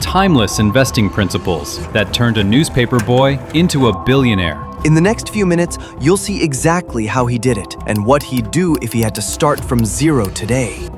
Timeless investing principles that turned a newspaper boy into a billionaire. In the next few minutes, you'll see exactly how he did it and what he'd do if he had to start from zero today.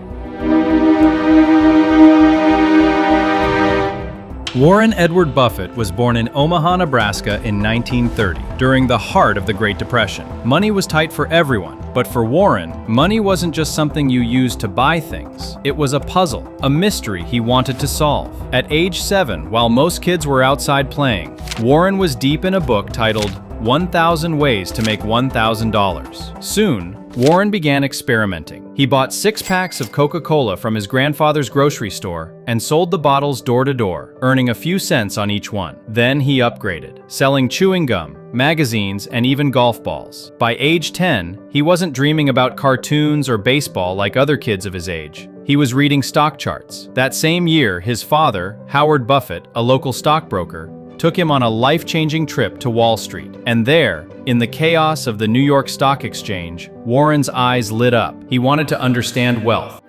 Warren Edward Buffett was born in Omaha, Nebraska in 1930, during the heart of the Great Depression. Money was tight for everyone, but for Warren, money wasn't just something you used to buy things. It was a puzzle, a mystery he wanted to solve. At age 7, while most kids were outside playing, Warren was deep in a book titled 1,000 Ways to Make $1,000. Soon, Warren began experimenting. He bought 6 packs of Coca-Cola from his grandfather's grocery store and sold the bottles door to door, earning a few cents on each one. Then he upgraded, selling chewing gum, magazines, and even golf balls. By age 10, he wasn't dreaming about cartoons or baseball like other kids of his age. He was reading stock charts. That same year, his father, Howard Buffett, a local stockbroker, took him on a life-changing trip to Wall Street. And there, in the chaos of the New York Stock Exchange, Warren's eyes lit up. He wanted to understand wealth.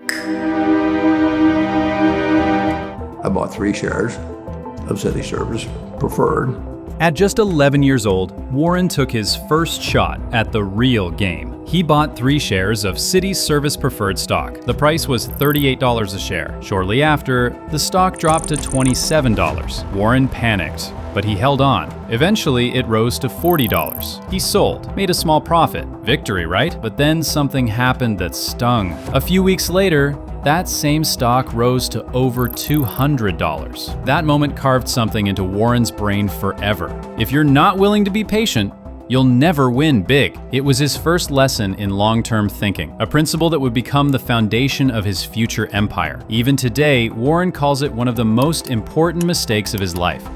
I bought 3 shares of City Service Preferred. At just 11 years old, Warren took his first shot at the real game. He bought 3 shares of City Service Preferred stock. The price was $38 a share. Shortly after, the stock dropped to $27. Warren panicked, but he held on. Eventually, it rose to $40. He sold, made a small profit. Victory, right? But then something happened that stung. A few weeks later, that same stock rose to over $200. That moment carved something into Warren's brain forever. If you're not willing to be patient, you'll never win big. It was his first lesson in long-term thinking, a principle that would become the foundation of his future empire. Even today, Warren calls it one of the most important mistakes of his life.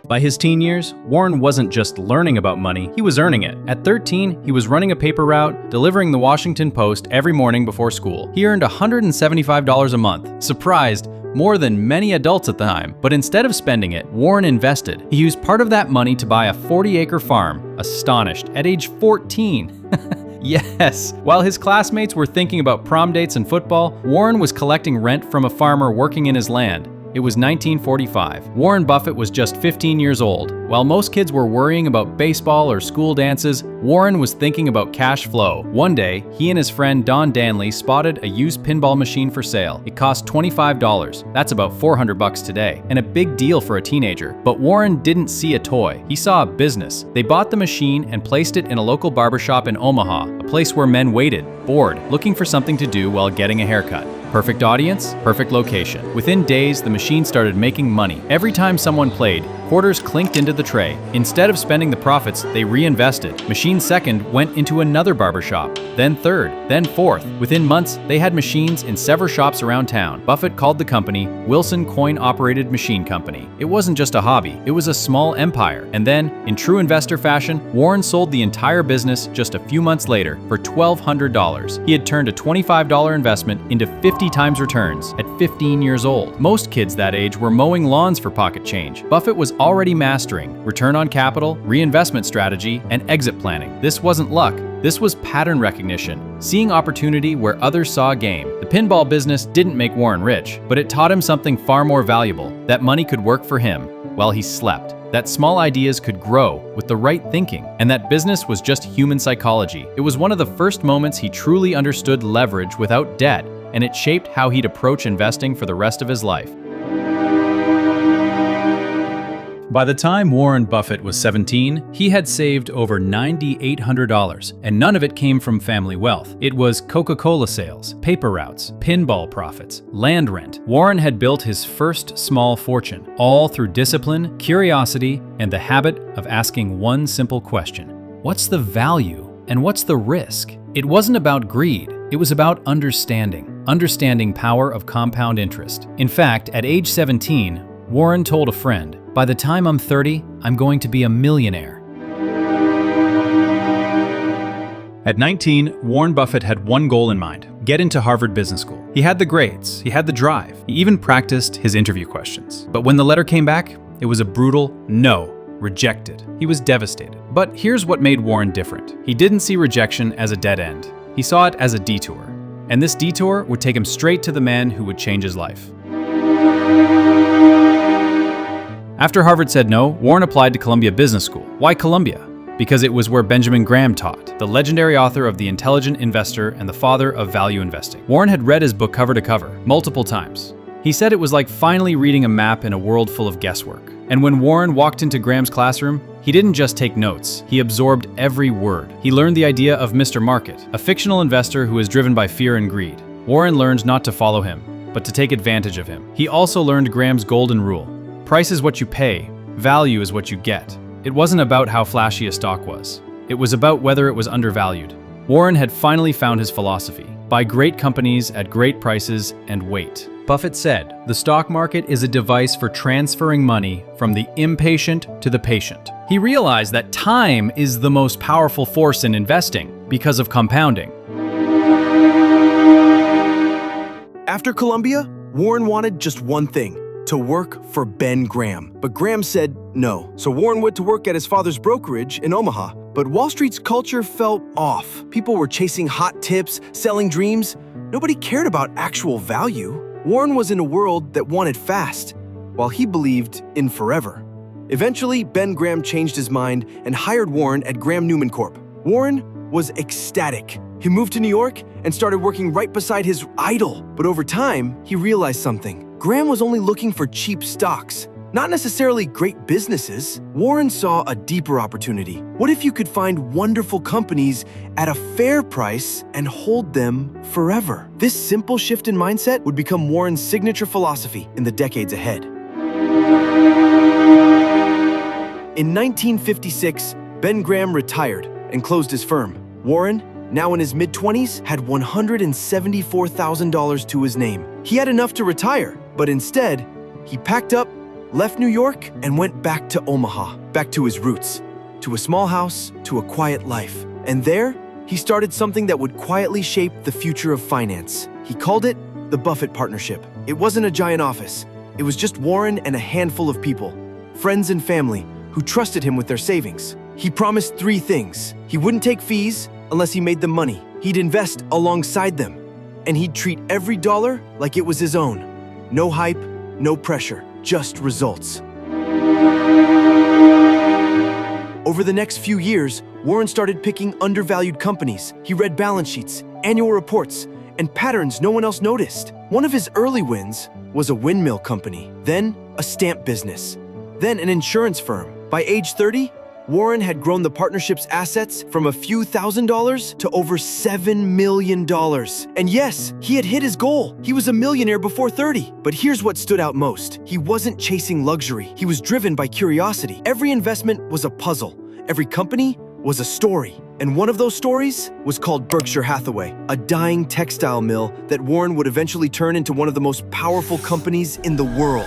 By his teen years, Warren wasn't just learning about money, he was earning it. At 13, he was running a paper route, delivering the Washington Post every morning before school. He earned $175 a month. Surprised, more than many adults at the time. But instead of spending it, Warren invested. He used part of that money to buy a 40-acre farm. Astonished, at age 14. Yes! While his classmates were thinking about prom dates and football, Warren was collecting rent from a farmer working in his land. It was 1945. Warren Buffett was just 15 years old. While most kids were worrying about baseball or school dances, Warren was thinking about cash flow. One day, he and his friend Don Danley spotted a used pinball machine for sale. It cost $25. That's about $400 today, and a big deal for a teenager. But Warren didn't see a toy. He saw a business. They bought the machine and placed it in a local barbershop in Omaha, a place where men waited, bored, looking for something to do while getting a haircut. Perfect audience, perfect location. Within days, the machine started making money. Every time someone played, quarters clinked into the tray. Instead of spending the profits, they reinvested. Machine second went into another barbershop, then third, then fourth. Within months, they had machines in several shops around town. Buffett called the company Wilson Coin Operated Machine Company. It wasn't just a hobby, it was a small empire. And then, in true investor fashion, Warren sold the entire business just a few months later for $1,200. He had turned a $25 investment into 50 times returns at 15 years old. Most kids that age were mowing lawns for pocket change. Buffett was already mastering return on capital, reinvestment strategy, and exit planning. This wasn't luck. This was pattern recognition, seeing opportunity where others saw game. The pinball business didn't make Warren rich, but it taught him something far more valuable, that money could work for him while he slept. That small ideas could grow with the right thinking, and that business was just human psychology. It was one of the first moments he truly understood leverage without debt, and it shaped how he'd approach investing for the rest of his life. By the time Warren Buffett was 17, he had saved over $9,800, and none of it came from family wealth. It was Coca-Cola sales, paper routes, pinball profits, land rent. Warren had built his first small fortune, all through discipline, curiosity, and the habit of asking one simple question: what's the value and what's the risk? It wasn't about greed, it was about understanding power of compound interest. In fact, at age 17, Warren told a friend, "By the time I'm 30, I'm going to be a millionaire." At 19, Warren Buffett had one goal in mind: get into Harvard Business School. He had the grades, he had the drive, he even practiced his interview questions. But when the letter came back, it was a brutal no, rejected. He was devastated. But here's what made Warren different. He didn't see rejection as a dead end. He saw it as a detour. And this detour would take him straight to the man who would change his life. After Harvard said no, Warren applied to Columbia Business School. Why Columbia? Because it was where Benjamin Graham taught, the legendary author of The Intelligent Investor and the father of value investing. Warren had read his book cover to cover, multiple times. He said it was like finally reading a map in a world full of guesswork. And when Warren walked into Graham's classroom, he didn't just take notes, he absorbed every word. He learned the idea of Mr. Market, a fictional investor who is driven by fear and greed. Warren learned not to follow him, but to take advantage of him. He also learned Graham's golden rule. Price is what you pay, value is what you get. It wasn't about how flashy a stock was. It was about whether it was undervalued. Warren had finally found his philosophy. Buy great companies at great prices and wait. Buffett said, "The stock market is a device for transferring money from the impatient to the patient." He realized that time is the most powerful force in investing because of compounding. After Columbia, Warren wanted just one thing: to work for Ben Graham. But Graham said no. So Warren went to work at his father's brokerage in Omaha. But Wall Street's culture felt off. People were chasing hot tips, selling dreams. Nobody cared about actual value. Warren was in a world that wanted fast, while he believed in forever. Eventually, Ben Graham changed his mind and hired Warren at Graham Newman Corp. Warren was ecstatic. He moved to New York and started working right beside his idol. But over time, he realized something. Graham was only looking for cheap stocks, not necessarily great businesses. Warren saw a deeper opportunity. What if you could find wonderful companies at a fair price and hold them forever? This simple shift in mindset would become Warren's signature philosophy in the decades ahead. In 1956, Ben Graham retired and closed his firm. Warren, now in his mid-20s, had $174,000 to his name. He had enough to retire, but instead, he packed up, left New York, and went back to Omaha, back to his roots, to a small house, to a quiet life. And there, he started something that would quietly shape the future of finance. He called it the Buffett Partnership. It wasn't a giant office. It was just Warren and a handful of people, friends and family, who trusted him with their savings. He promised three things. He wouldn't take fees unless he made them money. He'd invest alongside them, and he'd treat every dollar like it was his own. No hype, no pressure, just results. Over the next few years, Warren started picking undervalued companies. He read balance sheets, annual reports, and patterns no one else noticed. One of his early wins was a windmill company, then a stamp business, then an insurance firm. By age 30, Warren had grown the partnership's assets from a few $1,000s to over $7 million. And yes, he had hit his goal. He was a millionaire before 30. But here's what stood out most. He wasn't chasing luxury. He was driven by curiosity. Every investment was a puzzle. Every company was a story. And one of those stories was called Berkshire Hathaway, a dying textile mill that Warren would eventually turn into one of the most powerful companies in the world.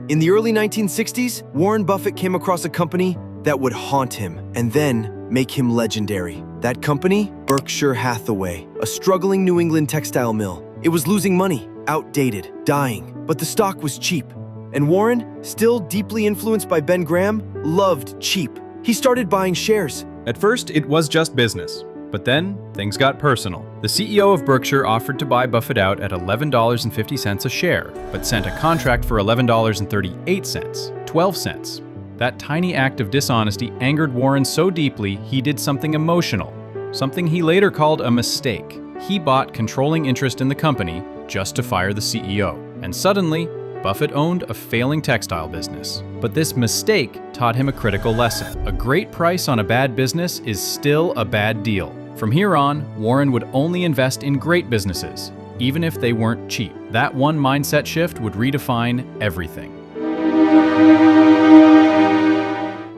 In the early 1960s, Warren Buffett came across a company that would haunt him and then make him legendary. That company? Berkshire Hathaway, a struggling New England textile mill. It was losing money, outdated, dying, but the stock was cheap. And Warren, still deeply influenced by Ben Graham, loved cheap. He started buying shares. At first, it was just business. But then, things got personal. The CEO of Berkshire offered to buy Buffett out at $11.50 a share, but sent a contract for $11.38, 12 cents. That tiny act of dishonesty angered Warren so deeply he did something emotional, something he later called a mistake. He bought controlling interest in the company just to fire the CEO. And suddenly, Buffett owned a failing textile business. But this mistake taught him a critical lesson. A great price on a bad business is still a bad deal. From here on, Warren would only invest in great businesses, even if they weren't cheap. That one mindset shift would redefine everything.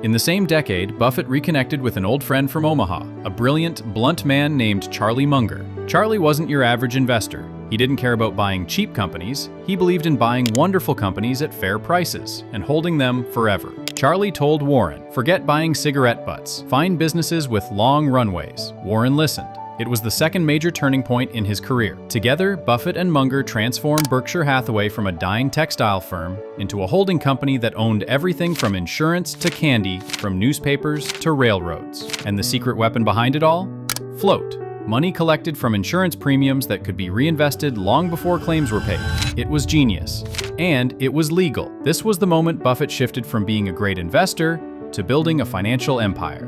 In the same decade, Buffett reconnected with an old friend from Omaha, a brilliant, blunt man named Charlie Munger. Charlie wasn't your average investor. He didn't care about buying cheap companies. He believed in buying wonderful companies at fair prices and holding them forever. Charlie told Warren, forget buying cigarette butts. Find businesses with long runways. Warren listened. It was the second major turning point in his career. Together, Buffett and Munger transformed Berkshire Hathaway from a dying textile firm into a holding company that owned everything from insurance to candy, from newspapers to railroads. And the secret weapon behind it all? Float. Money collected from insurance premiums that could be reinvested long before claims were paid. It was genius. And it was legal. This was the moment Buffett shifted from being a great investor to building a financial empire.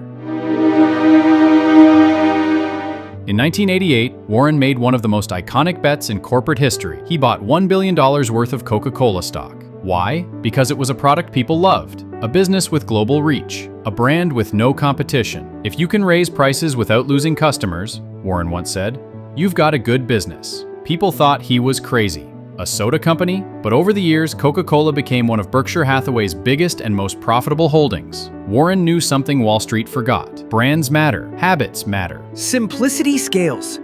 In 1988, Warren made one of the most iconic bets in corporate history. He bought $1 billion worth of Coca-Cola stock. Why? Because it was a product people loved, a business with global reach, a brand with no competition. If you can raise prices without losing customers, Warren once said, you've got a good business. People thought he was crazy. A soda company? But over the years, Coca-Cola became one of Berkshire Hathaway's biggest and most profitable holdings. Warren knew something Wall Street forgot. Brands matter. Habits matter. Simplicity scales.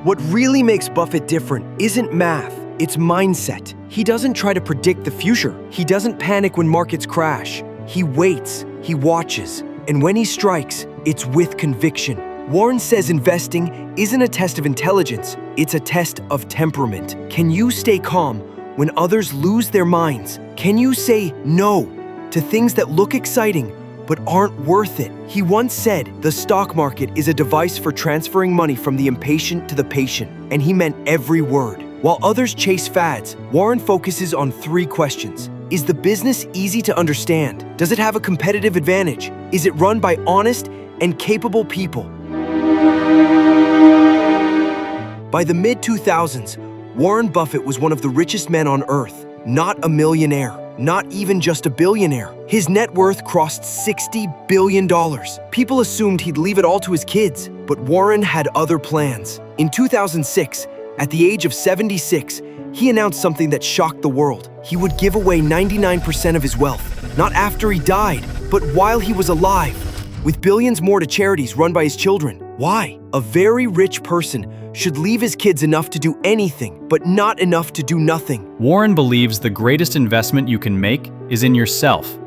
What really makes Buffett different isn't math, it's mindset. He doesn't try to predict the future. He doesn't panic when markets crash. He waits, he watches, and when he strikes, it's with conviction. Warren says investing isn't a test of intelligence, it's a test of temperament. Can you stay calm when others lose their minds? Can you say no to things that look exciting but aren't worth it? He once said, the stock market is a device for transferring money from the impatient to the patient, and he meant every word. While others chase fads, Warren focuses on 3 questions. Is the business easy to understand? Does it have a competitive advantage? Is it run by honest and capable people? By the mid-2000s, Warren Buffett was one of the richest men on earth, not a millionaire, not even just a billionaire. His net worth crossed $60 billion. People assumed he'd leave it all to his kids, but Warren had other plans. In 2006, at the age of 76, he announced something that shocked the world. He would give away 99% of his wealth, not after he died, but while he was alive, with billions more to charities run by his children. Why? A very rich person should leave his kids enough to do anything, but not enough to do nothing. Warren believes the greatest investment you can make is in yourself.